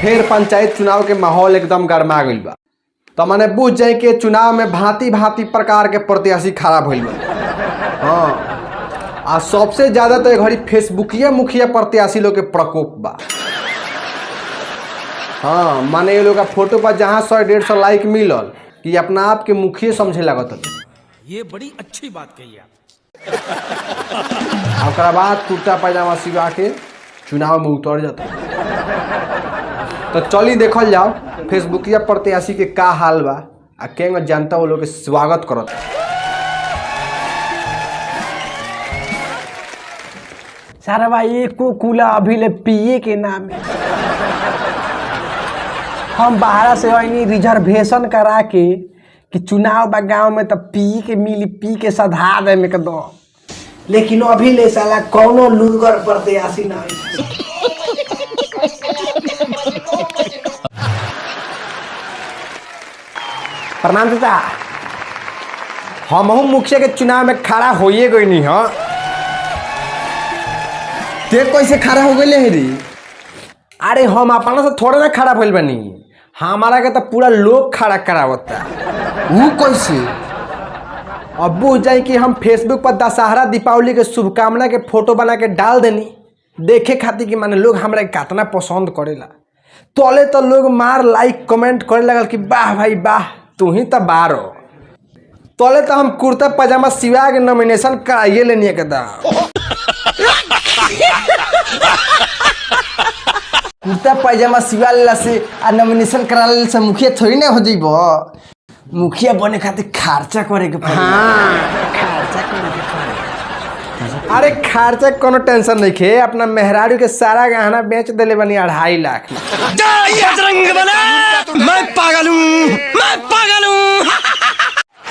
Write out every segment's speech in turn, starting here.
फिर पंचायत चुनाव के माहौल एकदम गरमा गइल बा। तो मैंने बुझ जाए कि चुनाव में भांति भांति प्रकार के प्रत्याशी खड़ा भइल बा। हाँ, आ सबसे ज्यादा तो घड़ी फेसबुकिया मुखिया प्रत्याशी लोग के प्रकोप बा। हाँ, माने ये लोग का फोटो पर जहाँ 100-150 लाइक मिलल कि अपना आप के मुखिया समझे लागत। ये बड़ी अच्छी बात कही आप। ओकरा बाद कुर्ता पैजामा सिवा के चुनाव में उतर जाता। तो चली देखल जाओ फेसबुकिया प्रत्याशी के का हाल बा आ केंग जनता वो लोग के स्वागत करत। सारा भाई एक कुला अभी ले पिए के नाम है। हम बाहर से आईनी रिजर्वेशन करा के कि चुनाव बा गाँव में तो पी के मिली, पी के सधा दे में दो, लेकिन अभी ले साला कौनो लुदगर प्रत्याशी ना है। प्रणाम चाचा, हम मुखिया के चुनाव में खड़ा होइए गई नहीं। हाँ, ते कैसे खड़ा हो गए है री? अरे हम अपना से थोड़ा ना खड़ा भइल बनी, हमारा के तो पूरा लोग खड़ा करावता। वो कैसे? अब बुझ जाए कि हम फेसबुक पर दशहरा दीपावली के शुभकामना के फोटो बना के डाल देनी देखे खातिर कि माने लोग हमरा कितना पसंद करेला। तोले तो लोग मार लाइक कमेंट करे लगल कि वाह भाई वाह तू ही तो बारो। तोले तो हम कुर्ता पजामा सिवा के नॉमिनेशन कराइए लेनी एकदम। कुर्ता पैजामा सिवा लेला से आ नॉमिनेशन करा लेला से मुखिया थोड़ी ना हो जाइबो। मुखिया बने खातिर खर्चा करे के पड़ी। हाँ, खर्चा करे के पड़ी। अरे खर्चा कोनो टेंशन नहीं खे, अपना मेहरारू के सारा गहना बेच देले बनी 2.5 लाख। बजरंग बली, मैं पागल हूँ, मैं पागल हूँ।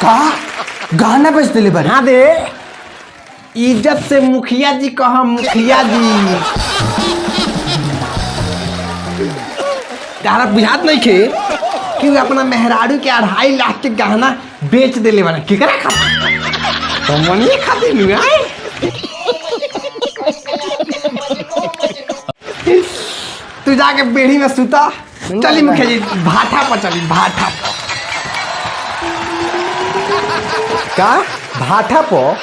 का गहना बेच देले बनी? हाँ दे, इज्जत से मुखिया जी कहा, मुखिया जी। तारा बुझात नहीं खे कि अपना मेहरारू के 2.5 लाख के गहना बेच देले बना। केकरा खातिर? तो मनिए खातिर नु आए। तू जाके बेड़ी में सुता। चली मुखिया जी भाठा पर चली, भाठा पर। का भाठा पर?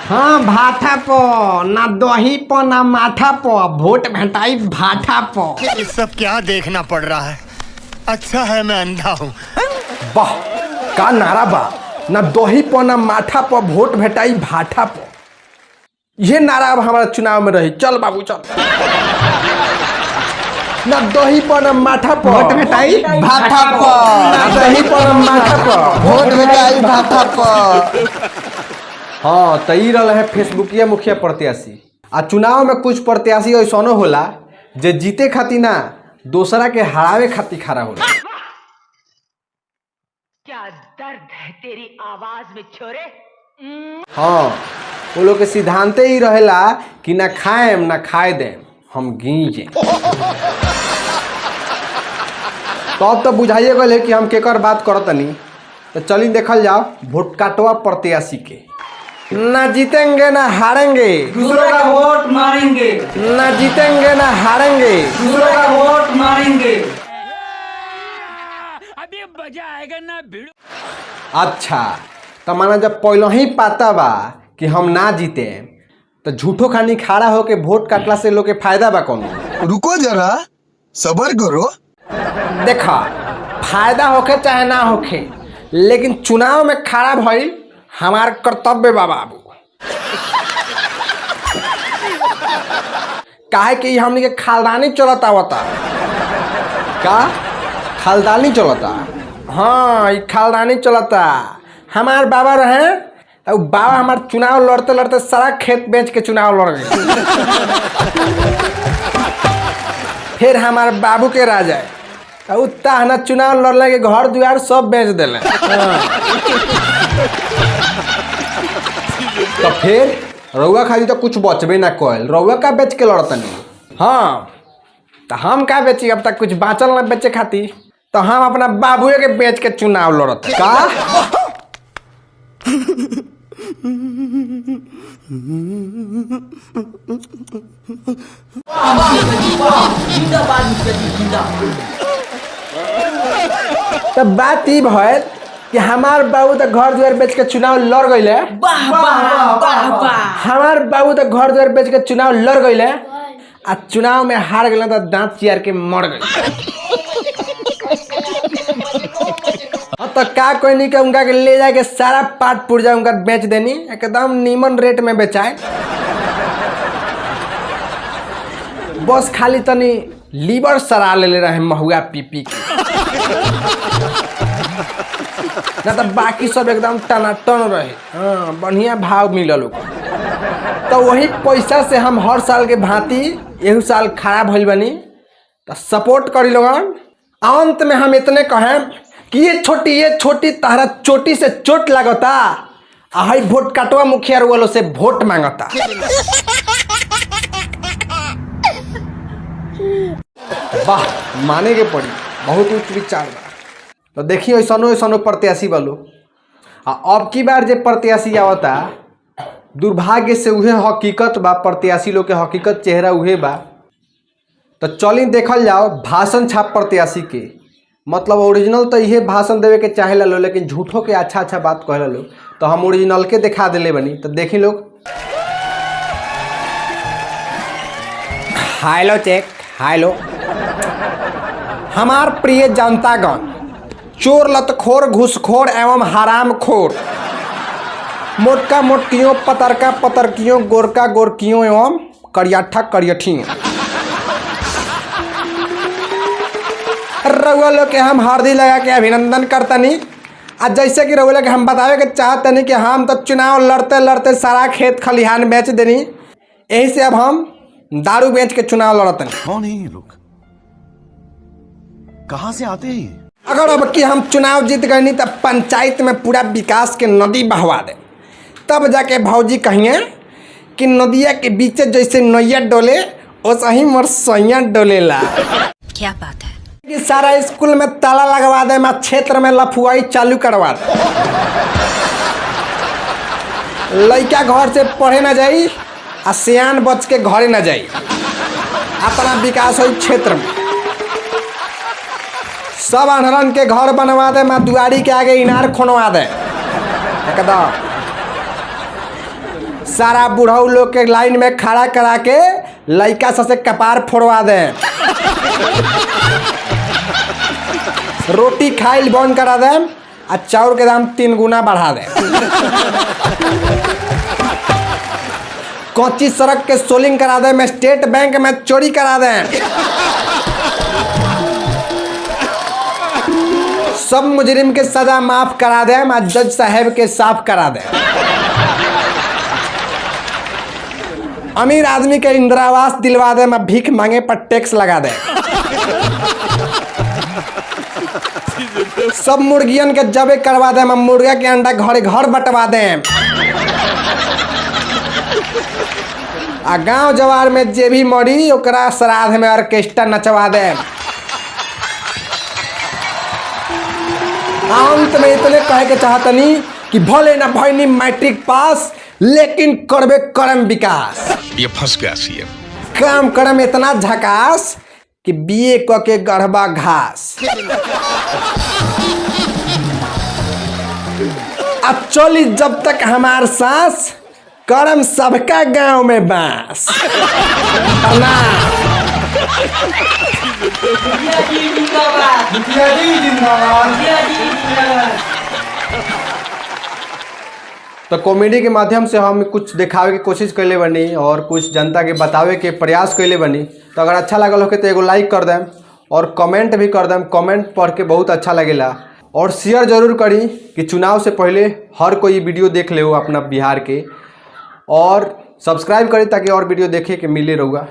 हाँ भाठा पर, ना दही पर ना माठा पर, वोट भेटाई भाठा पर। ये सब क्या देखना पड़ रहा है? अच्छा है मैं अंधा हूँ। वाह का नारा बा, ना दही पर ना माठा पर, वोट भेटाई भाठा पर। ये नारा अब हमारा चुनाव में रही। चल बाबू चल। ना दही पर ना माठा पर, वोट भेटाई भाठा पर। ना दही पर ना माठा पर, वोट भेटाई भाठा पर। हाँ, तो ई रहा है फेसबुकिया मुखिया प्रत्याशी। आ चुनाव में कुछ प्रत्याशी ऐसनो होला जे जीते खातिर ना दूसरा के हरावे खातिर खड़ा होला। क्या दर्द है तेरी आवाज में छोरे। हाँ, वो लोग के सिद्धांत ही रहेला कि ना खाएम ना खाए देम, हम गींजे। तब तो बुझाइए गए कि हम केकर बात करतनी। तो चली देखल जाओ वोट काटवा प्रत्याशी के। ना जीतेंगे ना हारेंगे, दूसरों का वोट मारेंगे। ना जीतेंगे ना हारेंगे, दूसरों का वोट मारेंगे। अभी मजा आएगा ना भिड़ो। अच्छा, तो माना जब पहले ही पता बा कि हम ना जीते तो झूठो खानी खड़ा होके वोट काटला से लोग के फायदा बा कोनो? रुको जरा, सबर करो। देखा, फायदा होके चाहे ना होके, लेकिन चुनाव में खड़ा भइल हमार कर्तव्य बा बाबू। काहे कि हमनी के खानदानी चलता होता। का खानदानी चलता? हाँ, ये खानदानी चलता। हमार बाबा रहे और बाबा हमार चुनाव लड़ते लड़ते सारा खेत बेच के चुनाव लड़ गए। फिर हमारे बाबू के राजा ताहना चुनाव लड़ने के घर द्वार सब बेच दिले। तो फिर रउआ खाली तो कुछ बचबे ना कल, रउआ का बेच के लड़तनी। हाँ, तो हम का बेची? अब तक कुछ बाँचल ना बेचे खातिर, तो हम अपना बाबूए के बेच के चुनाव लड़त। का तो बात ई भइल कि हमार बाबू तो घर द्वार बेच के चुनाव लड़ गईले। हमार बाबू तो घर द्वार बेच के चुनाव लड़ गईले आ चुनाव में हार गए तो दांत चियार के मर गए। तो का कोई नहीं के उनका के ले जाके सारा पाट पुर्जा उनका बेच देनी, एकदम नीमन रेट में बेचाए। बस खाली तनी लीवर सरा ले रहे महुआ पी पी के, ना तो बाकी सब एकदम टनाटन रहे। हाँ, बढ़िया भाव मिलल। तो वही पैसा से हम हर साल के भांति एहू साल खराब भइल बनी। तो सपोर्ट करी लोगन। अंत में हम इतने कहें कि ये छोटी तारा चोटी से चोट लगता आ हई वोट काटवा मुखिया वालों से वोट मांगता। वाह, माने के पड़ी, बहुत उच्च विचार बा। तो देखिए ऐसनो प्रत्याशी वालों अब की बार जे प्रत्याशी आवता दुर्भाग्य से उहे हकीकत बा, प्रत्याशी लोग के हकीकत चेहरा उहे बा। तो चली देखल जाओ भाषण छाप प्रत्याशी के, मतलब ओरिजिनल तो इहे भाषण देवे के चाहे लो, लेकिन झूठो के अच्छा बात कहे लो। तो हम ओरिजिनल के दिखा दिले बनी। तो देखी लोग। Hello check, hello. हमार प्रिय जनतागण, चोर लतखोर घूसखोर एवं हरामखोर, मोटका मोटकियों पतरका पतरकियों गोरका गोरकियों एवं करियाठा करियठियों, रउआ लोग के हम हरदी लगा के अभिनंदन करतनी। आज जैसे कि रउआ लोग के हम बतावे के चाहतनी कि हम तो चुनाव लड़ते लड़ते सारा खेत खलिहान बेच देनी, यही से अब हम दारू बेच के चुनाव लड़तनी। कौन है ये लोग, कहां से आते हैं? अगर अब कि हम चुनाव जीत गए नहीं, तब पंचायत में पूरा विकास के नदी बहवा दे, तब जाके भौजी कहिए कि नदिया के बीच जैसे नैया डोले वैसे ही मोर सैया डोलेला। क्या बात है कि सारा स्कूल में ताला लगवा दे, मैं क्षेत्र में लफुआई चालू करवा दे, लड़का घर से पढ़े ना जाई आ सियान बच के घरे ना जाई, अपना विकास हो क्षेत्र में। सब अनहरन के घर बनवा दे, मैं दुआरी के आगे इनार खोनवा दे एकदम। सारा बुढ़ऊ लोग के लाइन में खड़ा करा के लड़का से कपार फोड़वा दे, रोटी खाइल बंद करा दे आ चाउर के दाम 3 गुना बढ़ा दे। कच्ची सड़क के सोलिंग करा दे, मैं स्टेट बैंक में चोरी करा दे, सब मुजरिम के सजा माफ करा दे, मैं जज साहब के साफ करा दे। अमीर आदमी के इंदिरा आवास दिलवा दे, मैं भीख मांगे पर टैक्स लगा दे। सब मुर्गियन के जबे करवा दे, मैं मुर्गा के अंडा घरे घर बंटवा दे। आ गांव जवार में जे भी मरी ओकरा श्राद्ध में ऑर्केस्ट्रा नचवा दे। अंत में इतने कहे के चाहतनी कि भले ना भइनी मैट्रिक पास, लेकिन करबे करम विकास। ये फंस गया सीएम। काम करम इतना झकास कि बीए क के गढ़बा घास। अब चली जब तक हमार सांस, करम सबका गांव में बांस। तो कॉमेडी के माध्यम से हम कुछ दिखावे की कोशिश कैले बनी और कुछ जनता के बतावे के प्रयास कैले बनी। तो अगर अच्छा लगल हो तो एगो लाइक कर दें और कमेंट भी कर दें। कमेंट पढ़ के बहुत अच्छा लगेला। और शेयर जरूर करी कि चुनाव से पहले हर कोई वीडियो देख ले अपना बिहार के, और सब्सक्राइब करी ताकि और वीडियो देखे के मिले रहुआ।